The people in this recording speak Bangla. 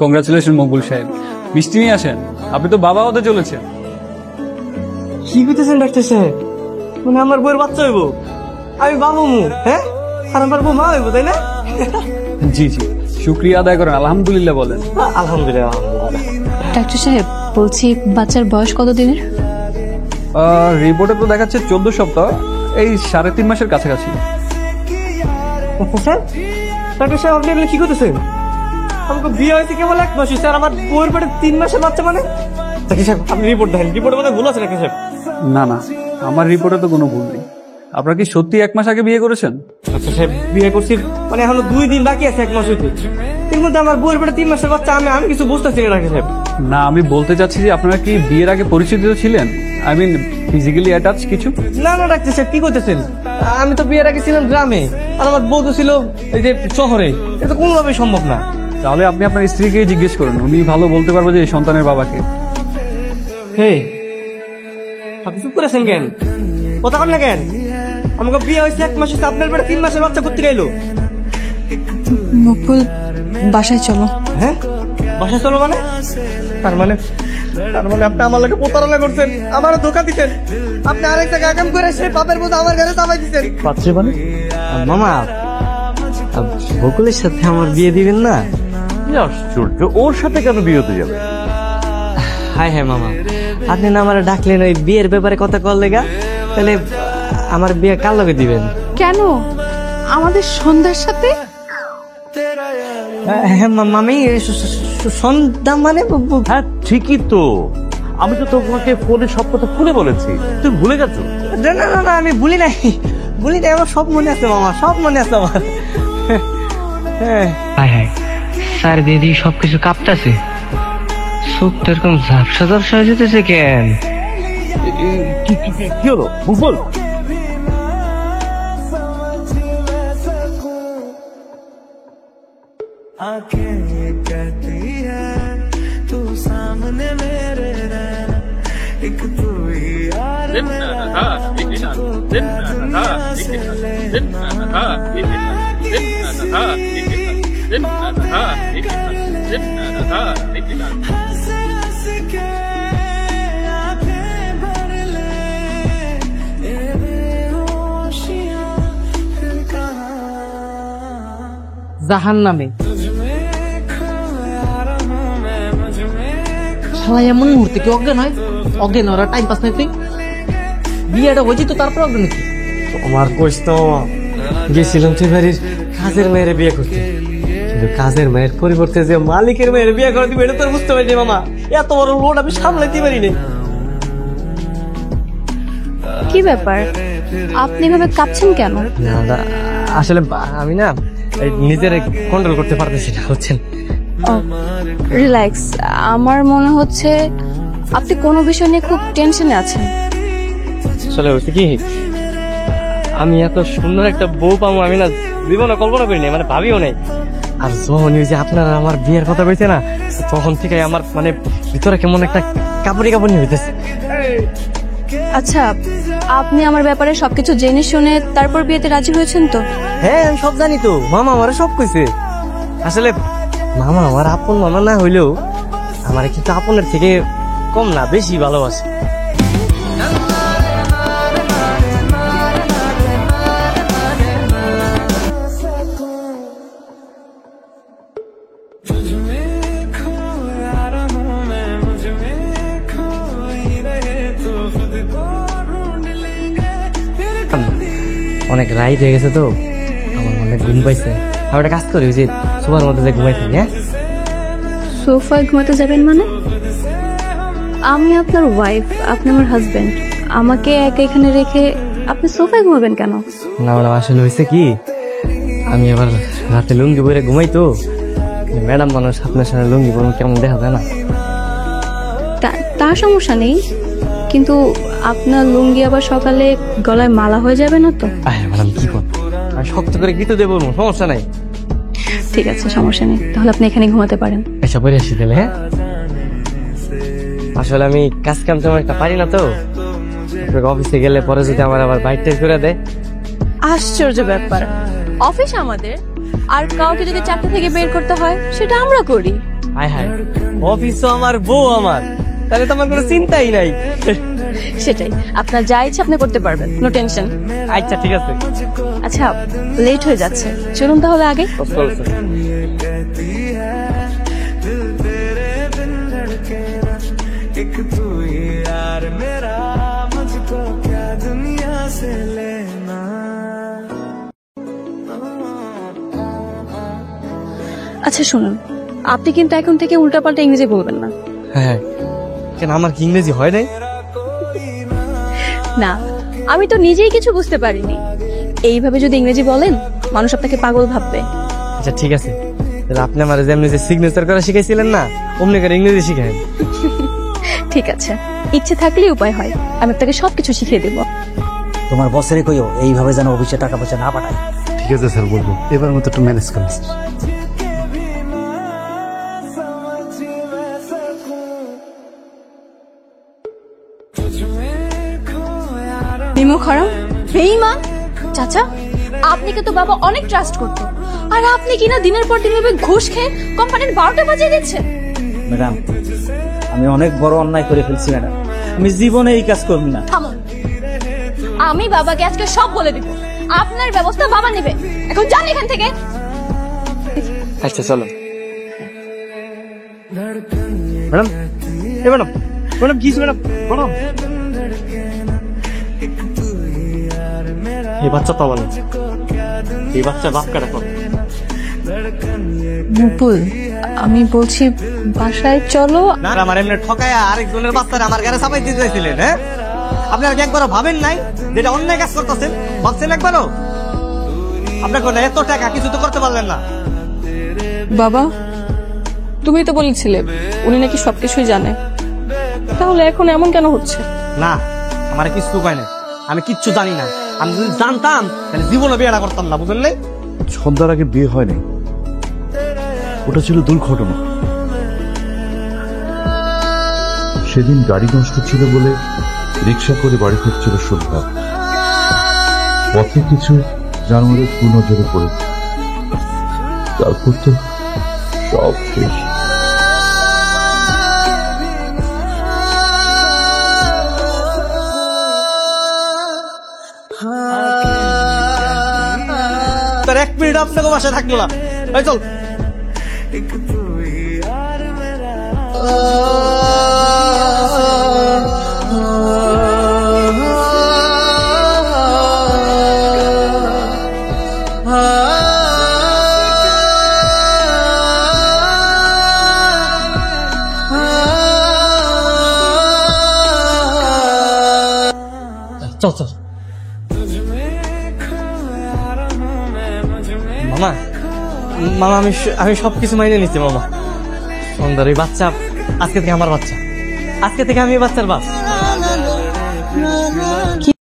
কংগ্রাচুলেশন মকবুল সাহেব, মিষ্টি নিয়ে আসেন, আপনি তো বাবা হতে চলেছেন। কি করতেছেন ডাক্তার সাহেব? মানে আমার বউয়ের বাচ্চা হইব, আমি বাবু মু, হ্যাঁ, আর আমার বউ মা হইব, তাই না? জি জি, শুক্রিয়া আদায় করেন, আলহামদুলিল্লাহ বলেন। আলহামদুলিল্লাহ আলহামদুলিল্লাহ। ডাক্তার সাহেব, বলছি বাচ্চার বয়স কত দিনের? রিপোর্টে তো দেখাচ্ছে 14 সপ্তাহ, এই 3.5 মাসের কাছাকাছি। স্যার, ডাক্তার সাহেব আপনি এগুলো কি করতেছেন? আমাকে বিয়ে হয়েছে কেবল 1 মাস, স্যার আমার বউয়ের পেটে 3 মাসের বাচ্চা মানে? ডাক্তার সাহেব আপনি রিপোর্ট দেখেন, রিপোর্টের মধ্যে ভুল আছে ডাক্তার সাহেব। না না, আমার রিপোর্টে তো কোনো ভুল নেই। আপনারা কি সত্যি 1 মাস আগে বিয়ে করেছেন? ডাক্তার সাহেব বিয়ে করছি, মানে এখনো 2 দিন বাকি আছে 1 মাস হইতে। এর মধ্যে আমার বউয়ের পেটে 3 মাসের বাচ্চা, আমি কিছু বুঝতেছি না ডাক্তার সাহেব। না, আমি বলতে চাচ্ছি যে আপনারা কি বিয়ের আগে পরিচিত ছিলেন? আই মিন ফিজিক্যালি অ্যাটাচ কিছু? না না ডাক্তার সাহেব কি করতেছেন? আমি তো বিয়ের আগে ছিলাম গ্রামে, আর আমার বউ তো ছিল এই যে শহরে। এটা তো কোনোভাবেই সম্ভব না। তাহলে আপনি আপনার স্ত্রীকে জিজ্ঞেস করুন, উনি ভালো বলতে পারবে যে এই সন্তানের বাবাকে। হে, আপনি চুপ করেছেন কেন? কথা বল না কেন? আমাকে বিয়ে হয়েছে 1 মাস হয়েছে, আপনার পেটে 3 মাসের বাচ্চা করতে গেলো। মকবুল, বাসায় চলো। হ্যাঁ, বাসা চলো মানে? তার মানে আপনি আমার লোকে প্রতারণা করছেন, আমার ধোকা দিচ্ছেন। আপনি আরেক জায়গায় আগাম করে সেই পাপের মধ্যে আমার ঘরে চাপাই দিচ্ছেন। পাত্রে মানে মামা, বকুলের সাথে আমার বিয়ে দিবেন না? আশ্চর্য, ওর সাথে কেন বিয়ে হতে যাবে? হাই হ্যাঁ মামা, আপনি না আমার ডাকলেন ওই বিয়ের ব্যাপারে কথা কল লেগা, তাহলে আমার বিয়ে কার লগে দিবেন? কেন আমাদের সন্ধ্যার সাথে? হ্যাঁ মামি, সন্ধ্যা মানে? হ্যাঁ ঠিকই তো, আমি তো তোমাকে ফোনে সব কথা খুলে বলেছি, তুমি ভুলে গেছো? না না না, আমি ভুলি নাই, আমার সব মনে আছে মামা, সব মনে আছে আমার। হ্যাঁ হায় হায়, স্যার দিদি সবকিছু কাঁপতেছে, চোখটা এরকম ঝাপসা ঝাপসা হয়ে যেতেছে কেন? কি হলো বল? জাহান নামে শালা এমন মুহূর্তে কি অজ্ঞান হয়? অজ্ঞান ওরা টাইম পাস নাই। তুই বিয়েটা হয়েছি তো তারপর অজ্ঞান কি? আমার কইস তো মামা, গেছিলাম তুই বাড়ির কাজের মেয়ের বিয়ে করতে, কিন্তু কাজের মেয়ের পরিবর্তে যে মালিকের মেয়ের বিয়ে করে দিবে এটা তো বুঝতে পারিনি মামা। এত বড় লোড আমি সামলাইতে পারিনি। কি ব্যাপার, আপনি এভাবে কাঁপছেন কেন? না, আসলে আমি না নিজের কন্ট্রোল করতে পারতেছি না, বুঝছেন? রিল্যাক্স, আমার মনে হচ্ছে আপনি কোনো বিষয় নিয়ে খুব টেনশনে আছেন। আসলে হচ্ছে কি, আমি এত সুন্দর একটা বউ পাবো আমি না জীবনে কল্পনা করিনি, মানে ভাবিও নাই। আর যখন ওই যে আপনারা আমার বিয়ের কথা কইছে না, তখন থেকে আমার মানে ভিতরে কেমন একটা কাপড়ি কাপড়ি হইতেছে। আচ্ছা, আপনি আমার ব্যাপারে সবকিছু জেনে শুনে তারপর বিয়েতে রাজি হয়েছেন তো? হ্যাঁ আমি সব জানি তো, মামা আমারে সব কইছে। আসলে মামা আমার আপন মামা না হইলেও আমার কিন্তু আপনের থেকে কম না, বেশি ভালোবাসে। অনেক রাইট হয়ে গেছে তো, আমার মনে ঘুম পাইছে। আমি একটা কাজ করি, ওই যে সোফার মধ্যে যে ঘুমাই থাকি। হ্যাঁ, সোফায় ঘুমাতে যাবেন মানে? আমি আপনার ওয়াইফ, আপনি আমার হাজবেন্ড, আমাকে একা এখানে রেখে আপনি সোফায় ঘুমাবেন কেন? না ম্যাডাম, আসলে হয়েছে কি, আমি আবার রাতে লুঙ্গি পরে ঘুমাই তো, ম্যাডাম মানুষ আপনার সাথে লুঙ্গি পরে কেমন দেখা যায় না। তা সমস্যা নেই, কিন্তু আপনার লুঙ্গি আবার সকালে গলায় মালা হয়ে যাবে না তো? ম্যাডাম কি করবো, আমি শক্ত করে গীত দেবো, সমস্যা নাই। ঠিক আছে, সমস্যা নেই, তাহলে আপনি এখানে ঘুমাতে পারেন। এসব পরে আসি তাহলে। হ্যাঁ, আসলে আমি কাজ কাম তেমন একটা পারি না তো, অফিসে গেলে পরে যদি আমার আবার বাইক টেস্ট করে দেয়। আশ্চর্য ব্যাপার, অফিস আমাদের, আর কাউকে যদি 4টা থেকে বের করতে হয় সেটা আমরা করি। হায় হায়, অফিস তো আমার, বউ আমার, তাহলে তো আমার কোনো চিন্তাই নাই। সেটাই, আপনার যা ইচ্ছে আপনি করতে পারবেন, নো টেনশন। আচ্ছা ঠিক আছে। আচ্ছা, লেট হয়ে যাচ্ছে, চলুন তাহলে আগে। আচ্ছা শুনুন, আপনি কিন্তু এখন থেকে উল্টাপাল্টা ইংরেজি বলবেন না। হ্যাঁ, কেন আমার কি ইংরেজি হয় নাই? না, আমি তো নিজেই কিছু বুঝতে পারিনি। এইভাবে যদি ইংরেজি বলেন, মানুষ আপনাকে পাগল ভাববে। আচ্ছা ঠিক আছে, তাহলে আপনি আমার যেমনি যে সিগনেচার করা শিখাইছিলেন না, অমনি করে ইংরেজি শিখাই। ঠিক আছে, ইচ্ছে থাকলেই উপায় হয়, আমি আপনাকে সবকিছু শিখিয়ে দেব। তোমার বসেরে কইও এইভাবে যেন অফিসে টাকা পয়সা না পাঠায়। ঠিক আছে স্যার, বলবো। এবার মতো একটু ম্যানেজ করুন স্যার। মিমো খারাপ, বেঈমান। চাচা, আপনাকে তো বাবা অনেক ট্রাস্ট করতো, আর আপনি কিনা দিনের পর দিন এভাবে ঘুষ খেয়ে কোম্পানির 12টা বাজিয়ে দিচ্ছেন। ম্যাডাম, আমি অনেক বড় অন্যায় করে ফেলছি ম্যাডাম, আমি জীবনে এই কাজ করব না। থামুন, আমি বাবাকে আজকে সব বলে দিব, আপনার ব্যবস্থা বাবা নেবে। এখন যান এখান থেকে। আচ্ছা চলো। ম্যাডাম, এ ম্যাডাম, ম্যাডাম কি ম্যাডাম, ম্যাডাম এই বাচ্চা তো বলে, এই বাচ্চা বাপ কাটা করে। মুকুল, আমি বলছি বাসায় চলো। না আমার এমনি ঠকায় আরেকজনের বাচ্চারা আমার ঘরে চাপাই দিতে চাইছিলেন। হ্যাঁ, আপনারা কি একবারও ভাবেন নাই যেটা অন্যায় কাজ করতেছেন? ভাবছেন একবারও? আপনাকে এত টাকা কিছু তো করতে পারলেন না। বাবা, তুমি তো বলেছিলে উনি নাকি সবকিছুই জানে, তাহলে এখন এমন কেন হচ্ছে? না, আমার কিছু উপায় নেই, আমি কিচ্ছু জানি না। আমি যদি জানতাম তাহলে জীবনে বিয়েটা করতাম না, বুঝলেন? সন্ধ্যার আগে বিয়ে হয় নাই, ওটা ছিল দুর্ঘটনা। সেদিন গাড়ি নষ্ট ছিল বলে রিক্সা করে বাড়ি ফিরছিল শুভ্রা। পথে কিছু জানোয়ারের কুনজরে পড়েছে, তারপর তো সব শেষ। তার 1 মিনিট আপনাকে বাসায় থাকলো না। এই চল। চল চল। মামা, মামা আমি সবকিছু মাইনে নিচ্ছি মামা। সুন্দর এই বাচ্চা আজকে থেকে আমার বাচ্চা, আজকে থেকে আমি এই বাচ্চার বাপ।